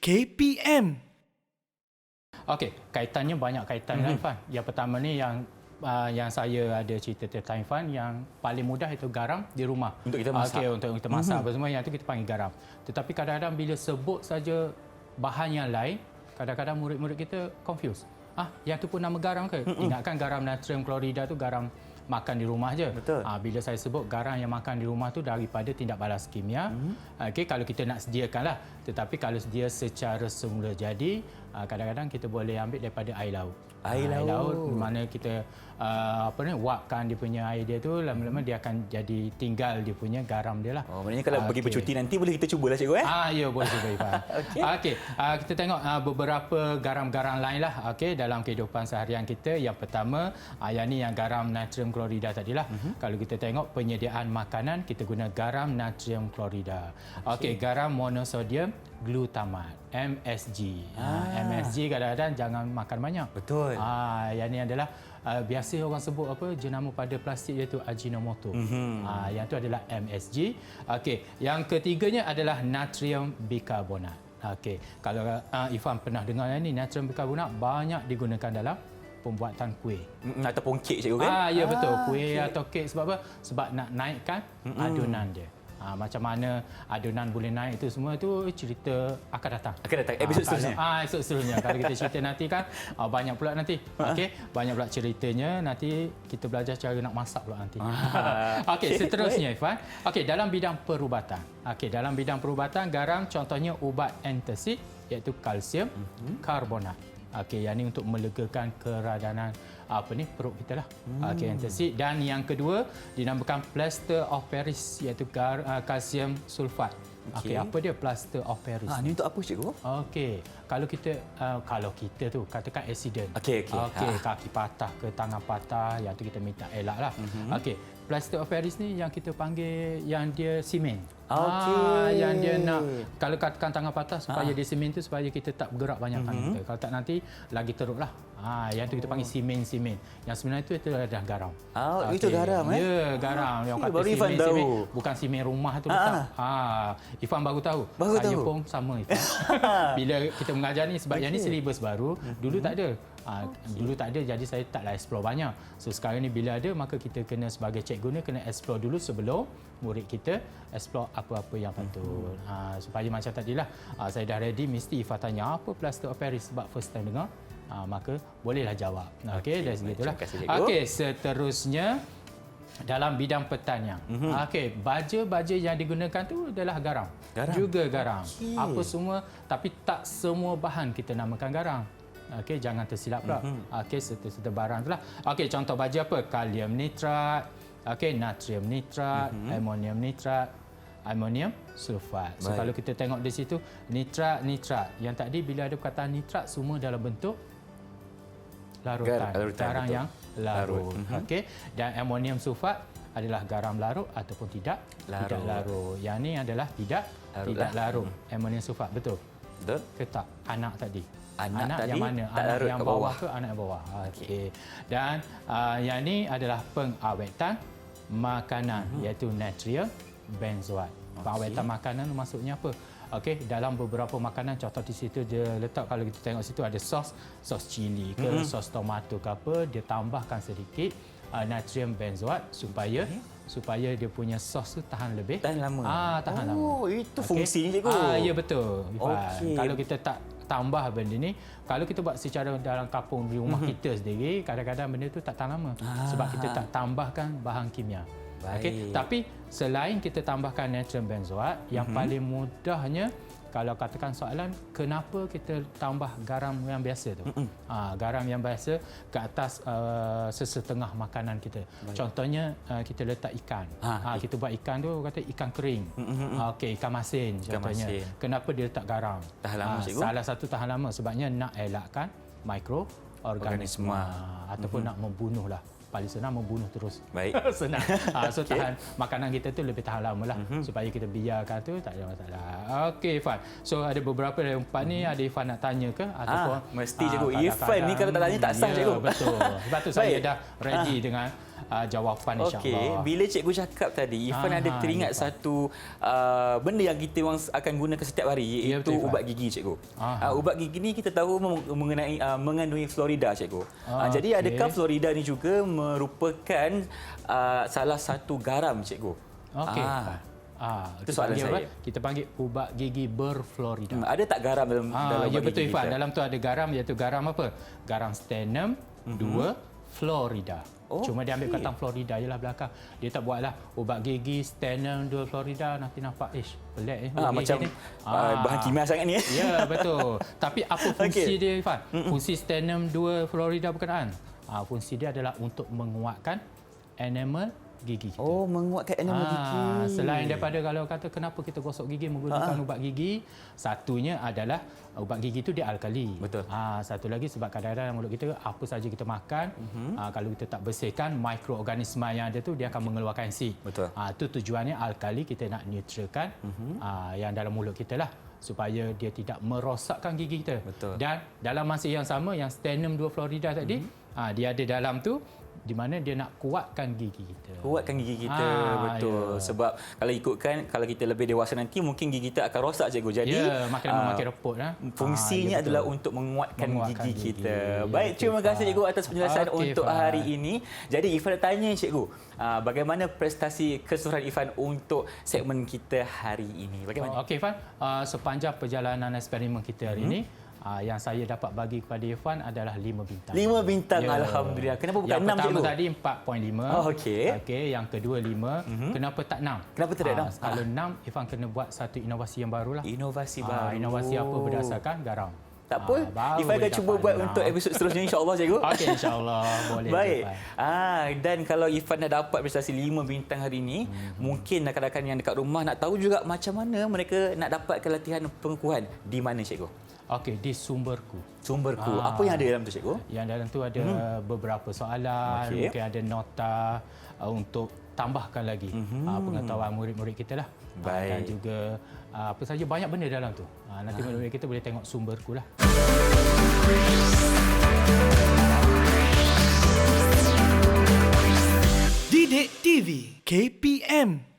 KPM. Okey, kaitannya banyak kaitan dengan Irfan. Yang pertama ni yang saya ada cerita tentang Irfan, yang paling mudah itu garam di rumah. Untuk kita masak. Okey, untuk kita masak apa semua, yang itu kita panggil garam. Tetapi kadang-kadang bila sebut saja bahan yang lain, kadang-kadang murid-murid kita confuse. Yang tu pun nama garam ke? Ingatkan garam natrium klorida tu garam makan di rumah je. Betul. Bila saya sebut garam yang makan di rumah tu daripada tindak balas kimia. Okey, kalau kita nak sediakanlah. Tetapi kalau dia secara semula jadi, kadang-kadang kita boleh ambil daripada air laut. Air laut. Di mana kita wapkan dia punya air dia tu, lama-lama dia akan jadi tinggal dia punya garam dia lah. Oh, maknanya kalau pergi bercuti nanti boleh kita cubalah cikgu Ya, boleh cuba Irfan. Okey, kita tengok beberapa garam-garam lain lah dalam kehidupan seharian kita. Yang pertama, yang ni yang garam natrium klorida tadilah. Kalau kita tengok penyediaan makanan, kita guna garam natrium klorida. Okey, garam monosodium glutamat, MSG. MSG kadang-kadang jangan makan banyak. Betul. Yang ni adalah biasa orang sebut jenama pada plastik iaitu Ajinomoto. Yang tu adalah MSG. Okey, yang ketiganya adalah natrium bikarbonat. Okey, kalau Irfan pernah dengar yang ni, natrium bikarbonat banyak digunakan dalam pembuatan kuih. Ataupun kek cikgu kan? Ya betul, kuih atau kek. Sebab apa? Sebab nak naikkan adunan dia. Macam mana adunan boleh naik itu semua tu cerita akan datang. Akan datang episod seterusnya. Episod seterusnya. Kalau kita cerita nanti kan banyak pula nanti. Okey, banyak pula ceritanya, nanti kita belajar cara nak masak pula nanti. Okey, seterusnya Irfan. Okey, dalam bidang perubatan. Okey, dalam bidang perubatan garam contohnya ubat antasid iaitu kalsium karbonat. Okey, yang ini untuk melegakan keradanan perut kita lah. Okey, antasid. Dan yang kedua dinamakan plaster of Paris iaitu kalsium sulfat. Okey, apa dia plaster of Paris? Ini untuk apa cikgu? Okey, kalau kita tu katakan accident. Okey. Kaki patah ke tangan patah, yang tu kita minta elaklah. Okey, plaster of Paris ni yang kita panggil yang dia simen. Yang dia nak, kalau katakan tangan patah supaya dia simen tu supaya kita tak bergerak banyak tangan kita. Kalau tak nanti lagi teruklah. Yang tu kita panggil simen. Yang sebenarnya itu adalah garam. Itu garam Ya, garam. Yang kata simen bukan simen rumah tu letak. Irfan baru tahu. Saya pun sama Irfan. Bila kita mengajar ni, sebab yang ni silibus baru, dulu tak ada. Dulu tak ada, jadi saya taklah explore banyak. So sekarang ni bila ada, maka kita kena sebagai cikgu ni kena explore dulu sebelum murid kita explore apa-apa yang patut. Supaya macam tadilah, saya dah ready, mesti Ifah tanya apa plaster of Paris sebab first time dengar. Maka bolehlah jawab. Okey, dari segitulah. Okey, seterusnya dalam bidang pertanian. Okey, baja-baja yang digunakan tu adalah garam. Juga garam. Apa semua, tapi tak semua bahan kita namakan garam. Okey, jangan tersilap pula. Okey, serta-serta barang itulah. Okey, contoh baja apa? Kalium nitrat, okey, natrium nitrat, amonium nitrat, amonium sulfat. So kalau kita tengok di situ nitrat. Yang tadi bila ada perkataan nitrat semua dalam bentuk larutan. Garam yang larut. Okey, dan amonium sulfat adalah garam larut ataupun tidak larut. Yang ni adalah tidak larut. Amonium sulfat, betul? Betul. Ke tak? Anak tadi. Anak tadi yang mana? Tak anak larut yang ke bawah ke anak yang bawah? Okey. Dan yang ni adalah pengawetan makanan iaitu natrium benzoat. Pengawetan makanan maksudnya apa? Okey, dalam beberapa makanan contoh di situ dia letak, kalau kita tengok situ ada sos cili ke sos tomato ke apa, dia tambahkan sedikit natrium benzoat supaya dia punya sos tu tahan lama. Tahan lama. Oh, itu fungsinya cikgu. Ya betul. Kalau kita tak tambah benda ni, kalau kita buat secara dalam kampung di rumah kita sendiri, kadang-kadang benda tu tak tahan lama sebab kita tak tambahkan bahan kimia. Okey, tapi selain kita tambahkan natrium benzoat, yang paling mudahnya kalau katakan soalan kenapa kita tambah garam yang biasa tu. Garam yang biasa ke atas sesetengah makanan kita. Contohnya kita letak ikan. Kita buat ikan tu kata ikan kering. Okey, ikan masin contohnya. Kenapa dia letak garam? Tahan lama cikgu. Salah satu tahan lama sebabnya nak elakkan mikroorganisma ataupun nak membunuhlah. Paling senang membunuh terus. Baik. Senang. So tahan makanan kita tu lebih tahan lama lah. Supaya kita biarkan tu tak ada masalah. Okey Irfan. So ada beberapa dari empat ni, ada Irfan nak tanya ke? Ataupun mesti cikgu. Irfan ni kalau tak tanya tak sah cikgu. Betul. Sebab tu saya dah ready dengan jawapan insya-Allah. Okey, bila cikgu cakap tadi, Ifan ada teringat satu benda yang kita orang akan gunakan setiap hari, iaitu ubat gigi, cikgu. Ubat gigi ni kita tahu mengandungi fluorida, cikgu. Jadi adakah fluorida ni juga merupakan salah satu garam, cikgu? Okey. Itu soalan saya. Kita panggil ubat gigi berfluorida. Ada tak garam dalam ubat ya betul gigi Ifan. kita? Dalam tu ada garam, iaitu garam apa? Garam stannum 2 fluorida. Cuma dia ambil kata fluorida je lah belakang. Dia tak buatlah ubat gigi stannum 2 fluorida, nanti nampak pelik macam bahan kimia sangat ni. Ya betul. Tapi apa fungsi dia Ifan? Fungsi stannum 2 fluorida berkenaan. Fungsi dia adalah untuk menguatkan enamel gigi kita. Menguatkan enamel gigi. Selain daripada kalau kata kenapa kita gosok gigi menggunakan ubat gigi, satunya adalah ubat gigi itu dia alkali. Betul. Satu lagi sebab kadang-kadang mulut kita apa saja kita makan, kalau kita tak bersihkan, mikroorganisma yang ada tu dia akan mengeluarkan asid. Betul. Itu tujuannya alkali, kita nak neutralkan yang dalam mulut kita lah, supaya dia tidak merosakkan gigi kita. Betul. Dan dalam masa yang sama, yang stannum 2 fluorida tadi, dia ada dalam tu di mana dia nak kuatkan gigi kita. Kuatkan gigi kita, betul. Ya. Sebab kalau ikutkan, kalau kita lebih dewasa nanti, mungkin gigi kita akan rosak, cikgu. Jadi, makin repot. Fungsinya adalah untuk menguatkan gigi kita. Baik, terima kasih, cikgu, atas penjelasan untuk hari ini. Jadi, Ifan nak tanya, cikgu, bagaimana prestasi keseluruhan Ifan untuk segmen kita hari ini? Bagaimana? Okey, Ifan. Sepanjang perjalanan eksperimen kita hari ini, yang saya dapat bagi kepada Irfan adalah 5 bintang. 5 bintang, alhamdulillah. Kenapa bukan 6, cikgu? Yang pertama tadi 4.5. Okey. Okey, yang kedua 5. Kenapa tak 6? Kenapa tidak 6? Kalau 6, Irfan kena buat satu inovasi yang barulah. Inovasi baru. Inovasi apa berdasarkan garam. Tak apa, Ifan akan cuba buat untuk episod seterusnya, insya-Allah, cikgu. Okey, insya-Allah. Boleh. Baik. Dan kalau Ifan dah dapat prestasi 5 bintang hari ini, mungkin rakan-rakan yang dekat rumah nak tahu juga macam mana mereka nak dapatkan latihan pengukuhan. Di mana, cikgu? Okey, di Sumberku. Sumberku. Apa yang ada dalam tu, cikgu? Yang dalam tu ada beberapa soalan, mungkin ada nota untuk tambahkan lagi pengetahuan murid-murid kita lah. Baik. Dan juga apa saja, banyak benda dalam tu. Nanti murid-murid kita boleh tengok Sumberku lah. Didik TV KPM